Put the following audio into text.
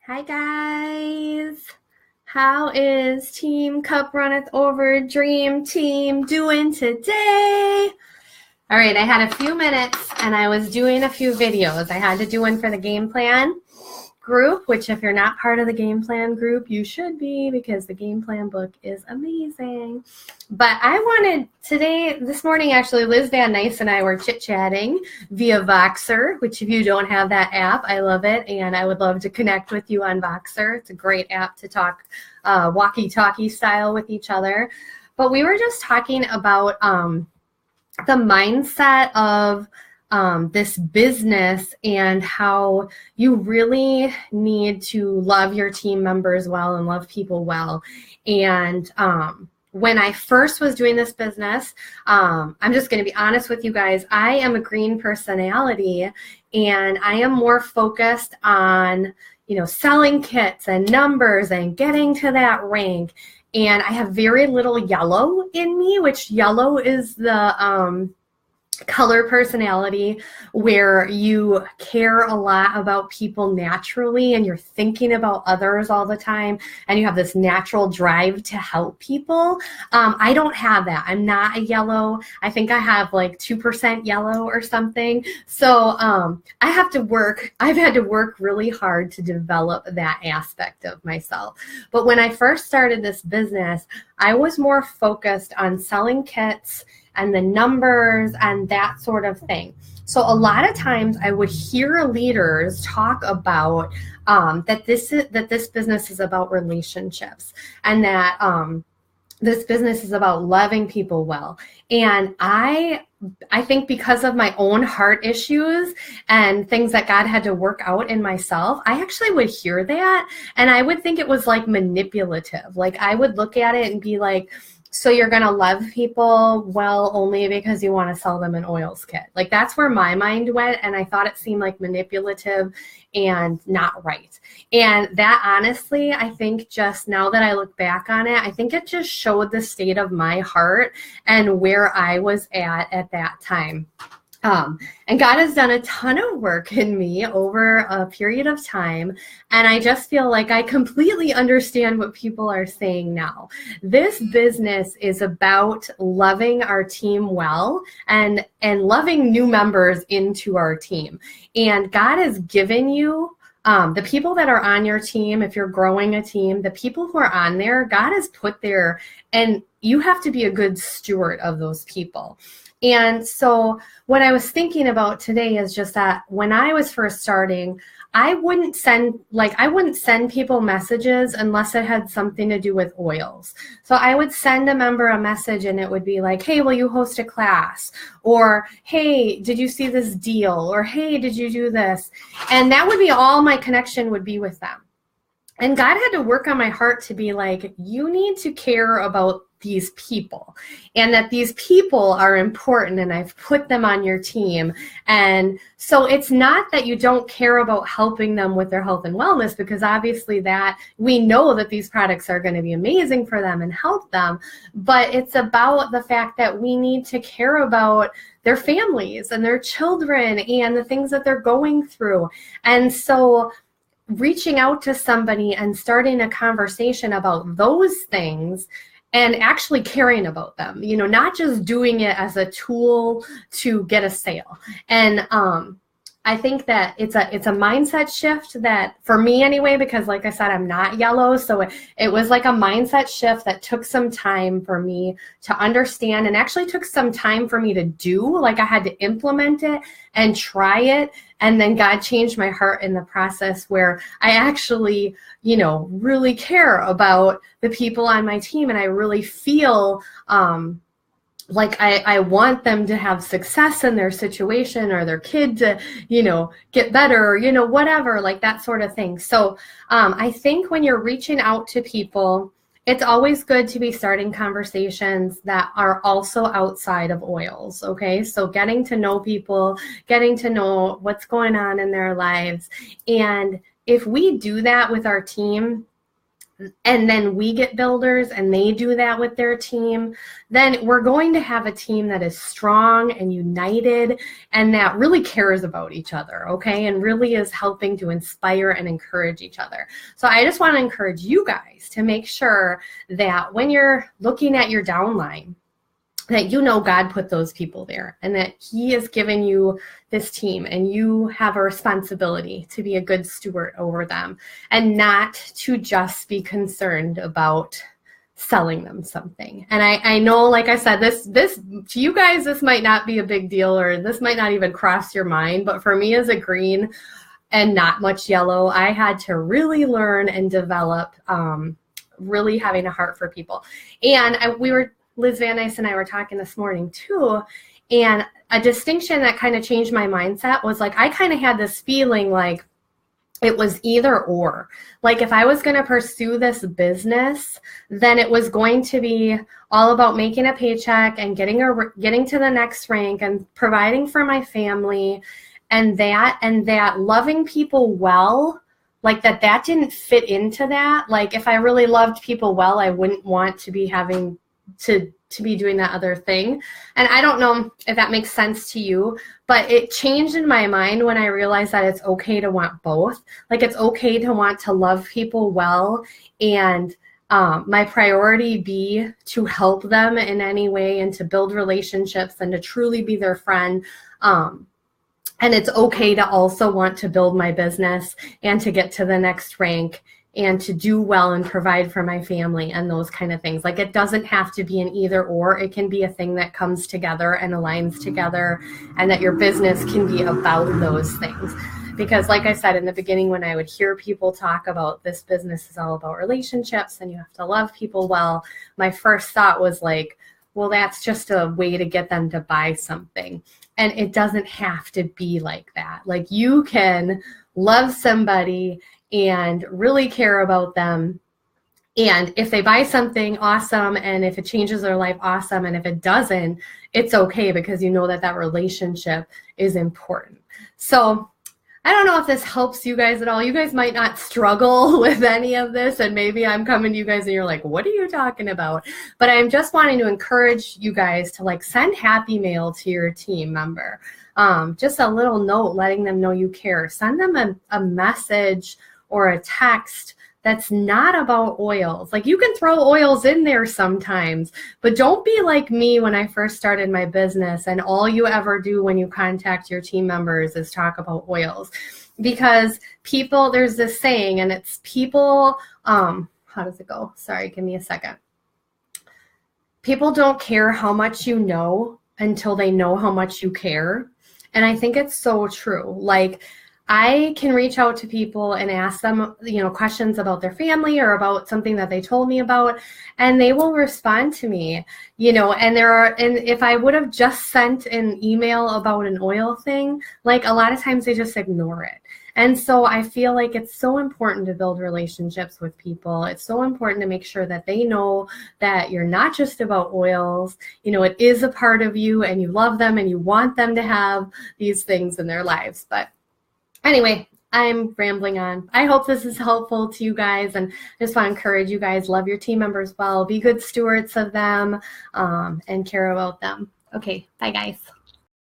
Hi guys, how is Team Cup Runneth Over Dream Team doing today? All right, I had a few minutes and I was doing a few videos. I had to do one for the game plan group, which if you're not part of the game plan group, you should be because the game plan book is amazing. But I wanted this morning, actually, Liz Van Nice and I were chit-chatting via Voxer, which if you don't have that app, I love it. And I would love to connect with you on Voxer. It's a great app to talk walkie-talkie style with each other. But we were just talking about the mindset of this business and how you really need to love your team members well and love people well. And when I first was doing this business, I'm just going to be honest with you guys, I am a green personality and I am more focused on, selling kits and numbers and getting to that rank. And I have very little yellow in me, which yellow is the color personality where you care a lot about people naturally and you're thinking about others all the time and you have this natural drive to help people. I don't have that. I'm not a yellow. I think I have like 2% yellow or something. So I've had to work really hard to develop that aspect of myself. But when I first started this business, I was more focused on selling kits and the numbers and that sort of thing. So a lot of times I would hear leaders talk about that this business is about relationships and that this business is about loving people well. And I think because of my own heart issues and things that God had to work out in myself, I actually would hear that and I would think it was like manipulative. Like I would look at it and be like, so you're going to love people well only because you want to sell them an oils kit. Like that's where my mind went. And I thought it seemed like manipulative and not right. And that honestly, I think just now that I look back on it, I think it just showed the state of my heart and where I was at that time. And God has done a ton of work in me over a period of time. And I just feel like I completely understand what people are saying now. This business is about loving our team well and loving new members into our team. And God has given you the people that are on your team, if you're growing a team, the people who are on there, God has put there, and you have to be a good steward of those people. And so what I was thinking about today is just that when I was first starting, I wouldn't send people messages unless it had something to do with oils. So I would send a member a message and it would be like, hey, will you host a class? Or, hey, did you see this deal? Or, hey, did you do this? And that would be all my connection would be with them. And God had to work on my heart to be like, you need to care about these people and that these people are important and I've put them on your team. And so it's not that you don't care about helping them with their health and wellness, because obviously that we know that these products are going to be amazing for them and help them. But it's about the fact that we need to care about their families and their children and the things that they're going through. And so reaching out to somebody and starting a conversation about those things and actually caring about them, not just doing it as a tool to get a sale. And I think that it's a mindset shift that, for me anyway, because like I said, I'm not yellow. So it was like a mindset shift that took some time for me to understand and actually took some time for me to do. Like I had to implement it and try it. And then God changed my heart in the process where I actually, really care about the people on my team. And I really feel like I want them to have success in their situation or their kid to, get better, or, whatever, like that sort of thing. So I think when you're reaching out to people, it's always good to be starting conversations that are also outside of oils, okay? So getting to know people, getting to know what's going on in their lives. And if we do that with our team, and then we get builders and they do that with their team, then we're going to have a team that is strong and united and that really cares about each other, okay, and really is helping to inspire and encourage each other. So I just want to encourage you guys to make sure that when you're looking at your downline, that you know God put those people there and that he has given you this team and you have a responsibility to be a good steward over them and not to just be concerned about selling them something. And I know, like I said, this to you guys, this might not be a big deal or this might not even cross your mind, but for me as a green and not much yellow, I had to really learn and develop really having a heart for people. And Liz Van Nuys and I were talking this morning too, and a distinction that kind of changed my mindset was like, I kind of had this feeling like it was either or. Like if I was going to pursue this business, then it was going to be all about making a paycheck and getting to the next rank and providing for my family and that loving people well, like that didn't fit into that. Like if I really loved people well, I wouldn't want to be having to be doing that other thing. And I don't know if that makes sense to you, but it changed in my mind when I realized that it's okay to want both. Like it's okay to want to love people well and my priority be to help them in any way and to build relationships and to truly be their friend. And it's okay to also want to build my business and to get to the next rank and to do well and provide for my family and those kind of things. Like it doesn't have to be an either or. It can be a thing that comes together and aligns together and that your business can be about those things. Because like I said in the beginning, when I would hear people talk about this business is all about relationships and you have to love people well, my first thought was like, well, that's just a way to get them to buy something. And it doesn't have to be like that. Like you can love somebody and really care about them. And if they buy something, awesome. And if it changes their life, awesome. And if it doesn't, it's okay because you know that relationship is important. So I don't know if this helps you guys at all. You guys might not struggle with any of this. And maybe I'm coming to you guys and you're like, what are you talking about? But I'm just wanting to encourage you guys to like send happy mail to your team member. Just a little note letting them know you care. Send them a message or a text that's not about oils. Like you can throw oils in there sometimes, but don't be like me when I first started my business and all you ever do when you contact your team members is talk about oils. Because people, there's this saying and it's people, how does it go? Sorry, give me a second. People don't care how much you know until they know how much you care. And I think it's so true. Like I can reach out to people and ask them, questions about their family or about something that they told me about, and they will respond to me, and if I would have just sent an email about an oil thing, like a lot of times they just ignore it. And so I feel like it's so important to build relationships with people. It's so important to make sure that they know that you're not just about oils. It is a part of you and you love them and you want them to have these things in their lives. But anyway, I'm rambling on. I hope this is helpful to you guys, and I just want to encourage you guys, love your team members well, be good stewards of them, and care about them. Okay, bye guys.